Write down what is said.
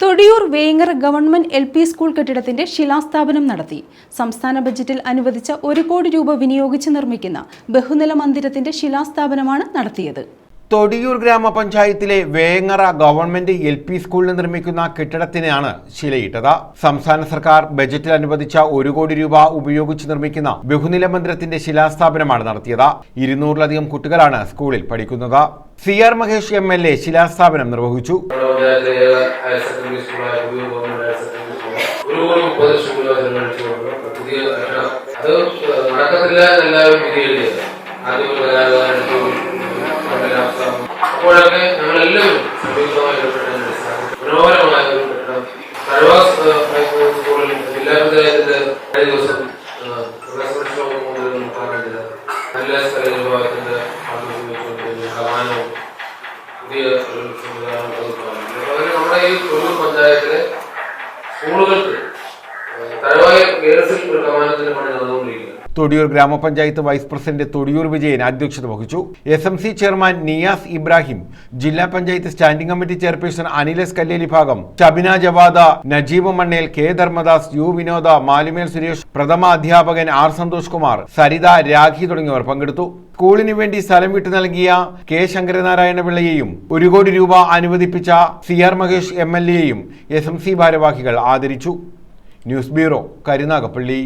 Thodiyoor Vengara government LP school കെട്ടിടത്തിന്റെ ശിലാസ്ഥാപനം നടത്തി. സംസ്ഥാന ബജറ്റിൽ അനുവദിച്ച 1 കോടി രൂപ വിനിയോഗിച്ച് നിർമ്മിക്കുന്ന ബഹുനില മന്ദിരത്തിന്റെ ശിലാസ്ഥാപനമാണ് നടത്തിയത്. തൊടിയൂർ ഗ്രാമപഞ്ചായത്തിലെ വേങ്ങര ഗവൺമെന്റ് LP സ്കൂളിൽ നിർമ്മിക്കുന്ന കെട്ടിടത്തിനാണ് ശിലയിട്ടത്. സംസ്ഥാന സർക്കാർ ബജറ്റിൽ അനുവദിച്ച 1 കോടി രൂപ ഉപയോഗിച്ച് നിർമ്മിക്കുന്ന ബഹുനില മന്ദിരത്തിന്റെ ശിലാസ്ഥാപനമാണ് നടത്തിയത്. 200-ലധികം കുട്ടികളാണ് സ്കൂളിൽ പഠിക്കുന്നത്. CR മഹേഷ് MLA ശിലാസ്ഥാപനം നിർവഹിച്ചു. അപ്പോഴൊക്കെ ഞങ്ങളെല്ലാവരും സംയുക്തമായി മനോഹരമായ ഒരു കെട്ടിടം സ്കൂളിൽ ജില്ലാ പഞ്ചായത്തിന്റെ കഴിഞ്ഞ ദിവസം നല്ല സ്ഥല വിഭാഗത്തിന്റെ സമാനവും പുതിയ ഒരു സംവിധാനം അതുപോലെ നമ്മുടെ ഈ തൊഴിൽ പഞ്ചായത്തിലെ സ്കൂളുകൾക്ക് തഴവായ കേരളത്തിൽ ഒരു കമാനത്തിന്റെ പണി നടന്നുകൊണ്ടിരിക്കുന്നത്. തൊടിയൂർ ഗ്രാമപഞ്ചായത്ത് വൈസ് പ്രസിഡന്റ് തൊടിയൂർ വിജയൻ അധ്യക്ഷത വഹിച്ചു. SMC ചെയർമാൻ നിയാസ് ഇബ്രാഹിം, ജില്ലാ panchayat standing committee chairperson Anilas Kalleli ഭാഗം, ഷബിന ജവാദ, നജീബ് മണ്ണേൽ, K ധർമ്മദാസ്, U വിനോദ, മാലിമേൽ സുരേഷ്, പ്രഥമ അധ്യാപകൻ R സന്തോഷ് കുമാർ, സരിത, രാഖി തുടങ്ങിയവർ പങ്കെടുത്തു. സ്കൂളിന് വേണ്ടി സ്ഥലം വിട്ടു നൽകിയ K ശങ്കരനാരായണ പിള്ളയെയും 1 കോടി രൂപ അനുവദിപ്പിച്ച CR മഹേഷ് MLA യെയും SMC ഭാരവാഹികൾ ആദരിച്ചു. News bureau, Karunagappally.